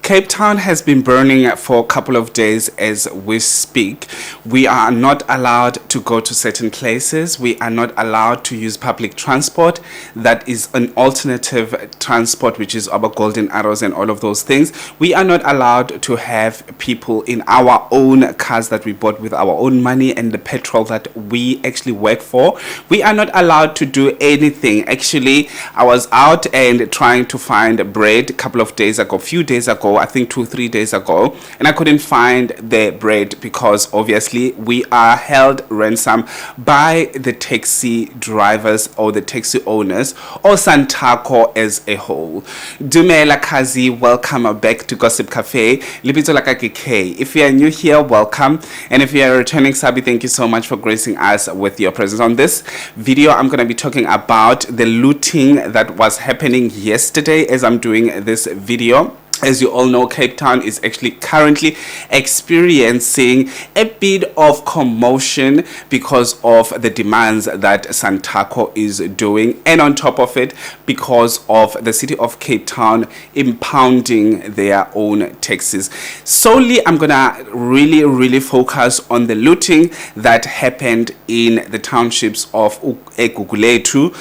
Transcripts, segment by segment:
Cape Town has been burning for a couple of days as we speak. We are not allowed to go to certain places. We are not allowed to use public transport. That is an alternative transport, which is our golden arrows and all of those things. We are not allowed to have people in our own cars that we bought with our own money and the petrol that we actually work for. We are not allowed to do anything. Actually, I was out and trying to find bread a couple of days ago, few days ago, I think 2-3 days ago, and I couldn't find the bread because obviously we are held ransom by the taxi drivers or the taxi owners or Santaco as a whole. Dumela Kazi, welcome back to Gossip Cafe. Lipito Lakaki K. If you are new here, welcome, and if you are a returning Sabi, thank you so much for gracing us with your presence. On this video, I'm going to be talking about the looting that was happening yesterday as I'm doing this video. As you all know, Cape Town is actually currently experiencing a bit of commotion because of the demands that Santaco is doing, and on top of it, because of the city of Cape Town impounding their own taxes. Solely, I'm gonna really focus on the looting that happened in the townships of Egugulethu,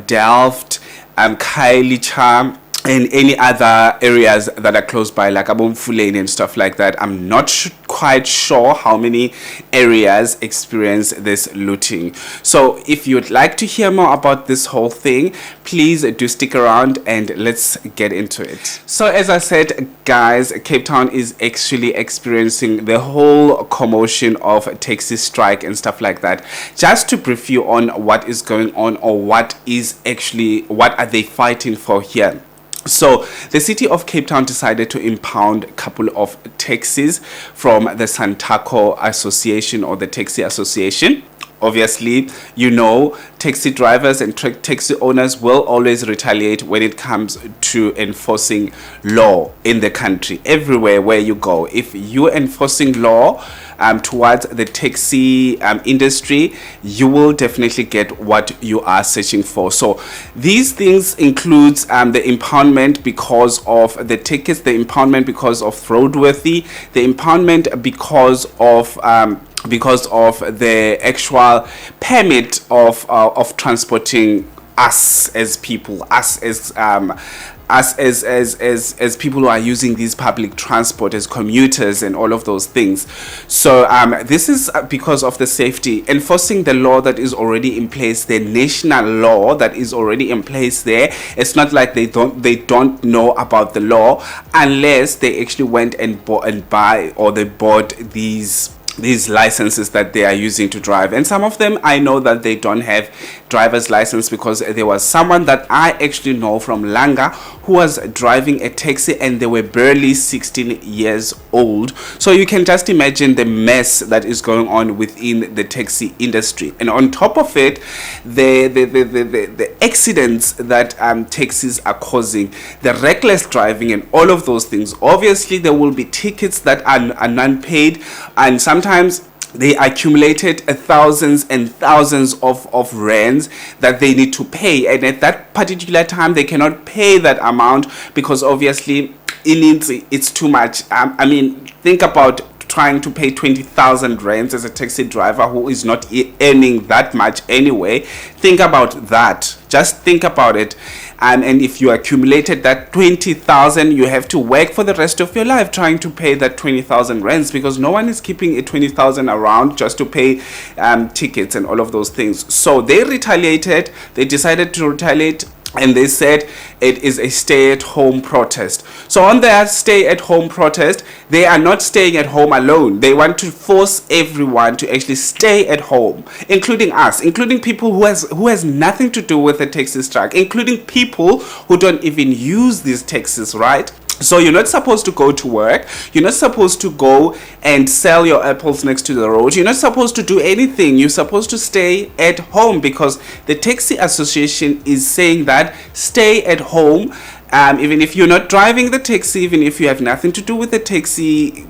Delft, Khayelitsha, and any other areas that are close by, like Abomfuleni and stuff like that. I'm not quite sure how many areas experience this looting. So if you'd like to hear more about this whole thing, please do stick around and let's get into it. So as I said, guys, Cape Town is actually experiencing the whole commotion of taxi strike and stuff like that. Just to brief you on what is going on, or what are they fighting for here. So the city of Cape Town decided to impound a couple of taxis from the Santaco Association or the Taxi Association. Obviously, you know, taxi drivers and taxi owners will always retaliate when it comes to enforcing law in the country. Everywhere where you go, if you're enforcing law towards the taxi industry, you will definitely get what you are searching for. So these things includes the impoundment because of the tickets, the impoundment because of roadworthy, the impoundment because of the actual permit of transporting us as people, us as people who are using these public transport, as commuters and all of those things. So this is because of the safety, enforcing the law that is already in place, the national law that is already in place there. It's not like they don't know about the law unless they actually went and bought these licenses that they are using to drive. And some of them, I know that they don't have driver's license, because there was someone that I actually know from Langa who was driving a taxi and they were barely 16 years old. So you can just imagine the mess that is going on within the taxi industry. And on top of it, the accidents that taxis are causing, the reckless driving and all of those things. Obviously, there will be tickets that are non-paid, and sometimes they accumulated thousands and thousands of rands that they need to pay, and at that particular time they cannot pay that amount because obviously it's too much. I mean, think about trying to pay 20,000 rands as a taxi driver who is not earning that much anyway. Think about that. Just think about it. And if you accumulated that 20,000, you have to work for the rest of your life trying to pay that 20,000 rands, because no one is keeping a 20,000 around just to pay tickets and all of those things. So they retaliated. They decided to retaliate, and they said it is a stay-at-home protest. So on their stay-at-home protest, they are not staying at home alone. They want to force everyone to actually stay at home, including us, including people who has nothing to do with the taxi strike, including people who don't even use these taxis, right? So you're not supposed to go to work. You're not supposed to go and sell your apples next to the road. You're not supposed to do anything. You're supposed to stay at home, because the taxi association is saying that stay at home. Even if you're not driving the taxi, even if you have nothing to do with the taxi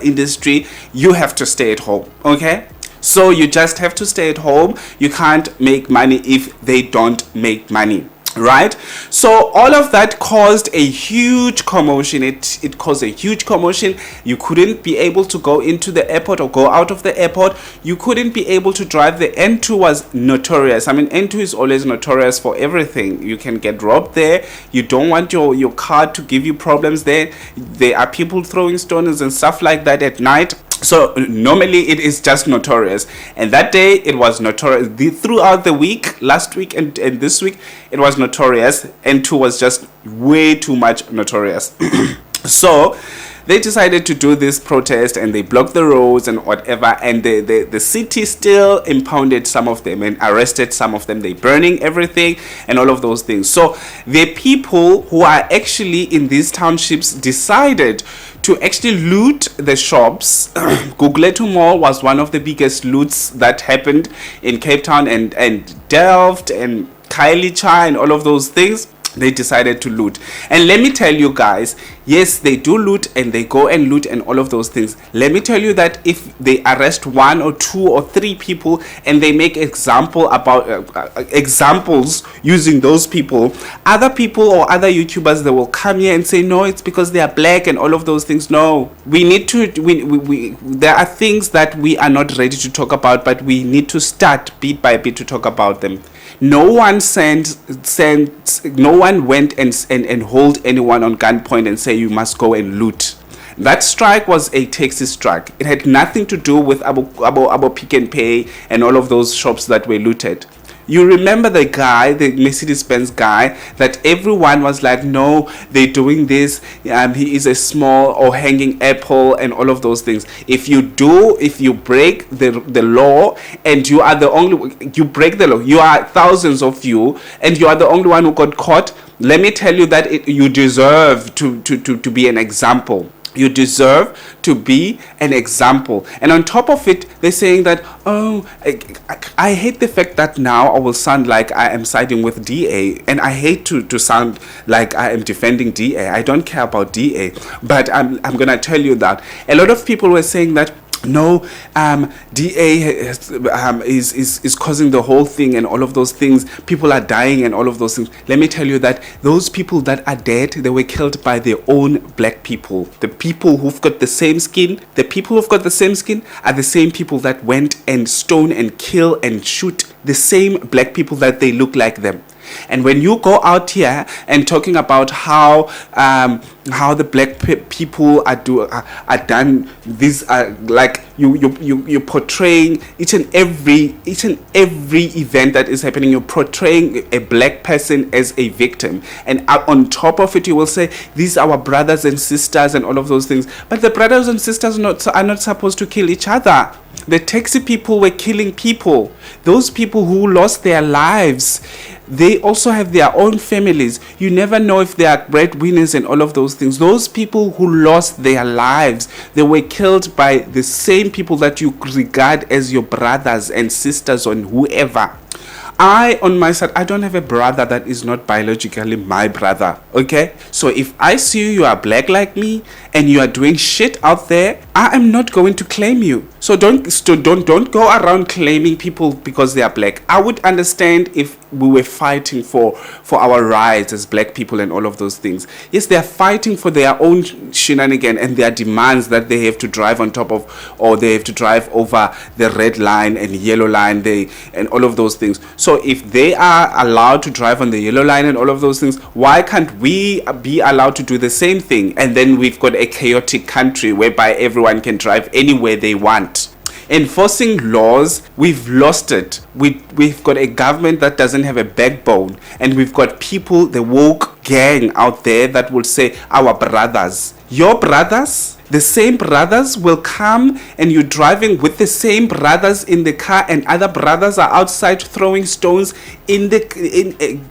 industry, you have to stay at home, okay? So you just have to stay at home. You can't make money if they don't make money. right? So all of that caused a huge commotion. It caused a huge commotion. You couldn't be able to go into the airport or go out of the airport. You couldn't be able to drive. The N2 was notorious. I mean, N2 is always notorious for everything. You can get robbed there. You don't want your car to give you problems there. There are people throwing stones and stuff like that at night. So normally it is just notorious, and that day it was notorious. Throughout the week, last week and this week, it was notorious. N2 was just way too much notorious. So they decided to do this protest, and they blocked the roads and whatever, and the city still impounded some of them and arrested some of them. They burning everything and all of those things. So the people who are actually in these townships decided to actually loot the shops. Gugulethu Mall was one of the biggest loots that happened in Cape Town and Delft and Khayelitsha and all of those things. They decided to loot. And let me tell you guys, yes, they do loot and they go and loot and all of those things. Let me tell you that if they arrest 1 or 2 or 3 people and they make examples using those people, other people or other YouTubers, they will come here and say, no, it's because they are black and all of those things. No, we need to, there are things that we are not ready to talk about, but we need to start bit by bit to talk about them. No one no one went and hold anyone on gunpoint and say you must go and loot. That strike was a taxi strike. It had nothing to do with Abo Pick and Pay and all of those shops that were looted. You remember the guy, the Mercedes-Benz guy, that everyone was like, no, they're doing this, he is a small or hanging apple and all of those things. If you break the law and you are the only, you break the law, you are thousands of you and you are the only one who got caught, let me tell you that you deserve to be an example. You deserve to be an example. And on top of it, they're saying that, oh, I hate the fact that now I will sound like I am siding with DA. And I hate to sound like I am defending DA. I don't care about DA. But I'm going to tell you that a lot of people were saying that, no, DA is causing the whole thing and all of those things. People are dying and all of those things. Let me tell you that those people that are dead, they were killed by their own black people. The people who've got the same skin, are the same people that went and stone and kill and shoot the same black people that they look like them. And when you go out here and talking about how the black people are done, these are like you portraying each and every event that is happening. You're portraying a black person as a victim, and on top of it, you will say these are our brothers and sisters and all of those things. But the brothers and sisters are not supposed to kill each other. The taxi people were killing people. Those people who lost their lives, they also have their own families. You never know if they are breadwinners and all of those things. Those people who lost their lives, they were killed by the same people that you regard as your brothers and sisters and whoever. I, on my side, I don't have a brother that is not biologically my brother, okay? So if I see you are black like me and you are doing shit out there, I am not going to claim you. So don't go around claiming people because they are black. I would understand if we were fighting for our rights as black people and all of those things. Yes, they are fighting for their own shenanigan and their demands that they have to drive on top of, or they have to drive over the red line and yellow line, and all of those things. So if they are allowed to drive on the yellow line and all of those things, why can't we be allowed to do the same thing? And then we've got a chaotic country whereby everyone can drive anywhere they want. Enforcing laws, we've lost it. We've got a government that doesn't have a backbone, and we've got people, the woke gang out there that will say our brothers. Your brothers, the same brothers will come and you're driving with the same brothers in the car, and other brothers are outside throwing stones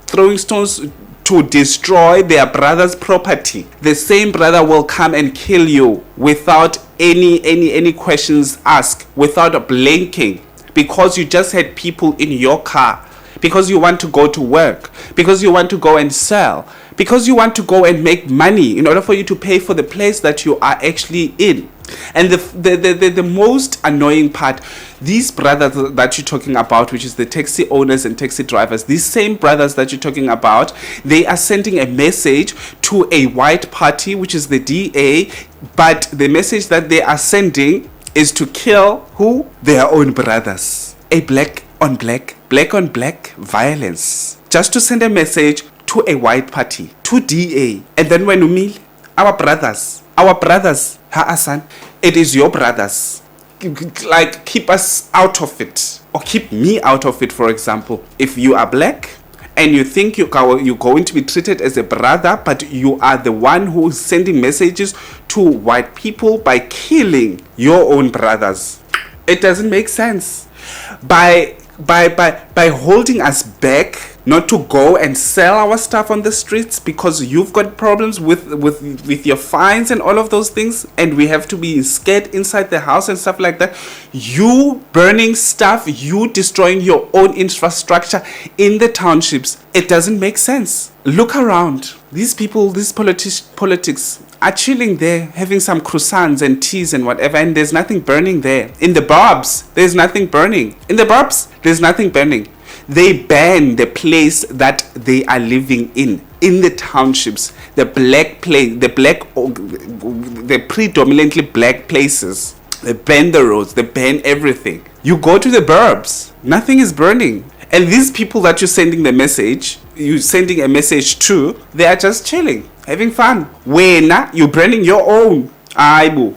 throwing stones to destroy their brother's property. The same brother will come and kill you without any questions asked, without blinking, because you just had people in your car, because you want to go to work, because you want to go and sell, because you want to go and make money in order for you to pay for the place that you are actually in. And the most annoying part, these brothers that you're talking about, which is the taxi owners and taxi drivers, these same brothers that you're talking about, they are sending a message to a white party, which is the DA, but the message that they are sending is to kill who? Their own brothers. A black on black violence. Just to send a message to a white party, to DA. And then when we our brothers, Hassan, it is your brothers. Like, keep us out of it, or keep me out of it. For example, if you are black and you think you're going to be treated as a brother, but you are the one who is sending messages to white people by killing your own brothers, it doesn't make sense. By holding us back not to go and sell our stuff on the streets because you've got problems with your fines and all of those things, and we have to be scared inside the house and stuff like that. You burning stuff, you destroying your own infrastructure in the townships. It doesn't make sense. Look around. These people, these politics are chilling there, having some croissants and teas and whatever, and there's nothing burning there. In the burbs, there's nothing burning. In the burbs, there's nothing burning. They ban the place that they are living in the townships, the predominantly black places. They ban the roads, they ban everything. You go to the burbs, nothing is burning. And these people that you're sending a message to, they are just chilling, having fun. Wena, you're burning your own. Aibu.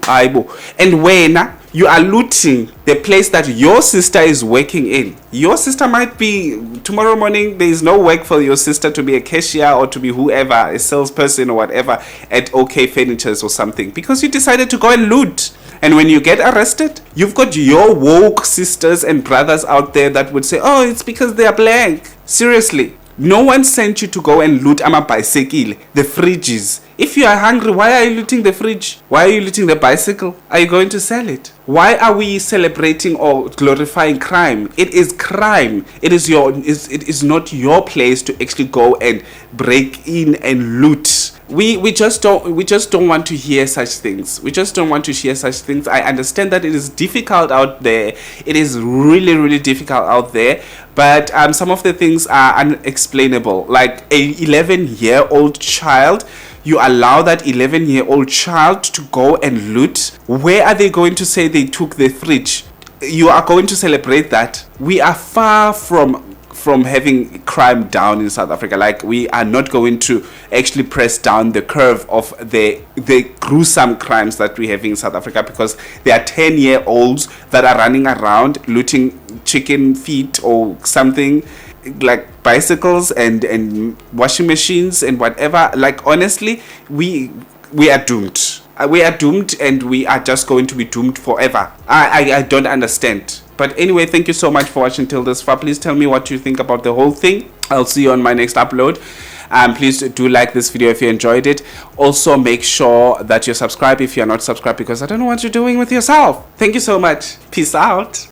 And wena, you are looting the place that your sister is working in. Your sister might be, tomorrow morning, there is no work for your sister to be a cashier or to be whoever, a salesperson or whatever at OK Furnitures or something, because you decided to go and loot. And when you get arrested, you've got your woke sisters and brothers out there that would say, oh, it's because they are black. Seriously. No one sent you to go and loot bicycle, the fridges. If you are hungry, why are you looting the fridge? Why are you looting the bicycle? Are you going to sell it? Why are we celebrating or glorifying crime? It is crime. It is not your place to actually go and break in and loot. We just don't want to hear such things. I understand that it is difficult out there. It is really, really difficult out there. But some of the things are unexplainable. Like a 11-year-old child, you allow that 11-year-old child to go and loot. Where are they going to say they took the fridge? You are going to celebrate that? We are far from having crime down in South Africa. Like, we are not going to actually press down the curve of the gruesome crimes that we have in South Africa, because there are 10-year-olds that are running around looting chicken feet or something, like bicycles and washing machines and whatever. Like, honestly, we are doomed. We are doomed, and we are just going to be doomed forever. I don't understand. But anyway, thank you so much for watching till this far. Please tell me what you think about the whole thing. I'll see you on my next upload. Please do like this video if you enjoyed it. Also, make sure that you're subscribed if you're not subscribed, because I don't know what you're doing with yourself. Thank you so much. Peace out.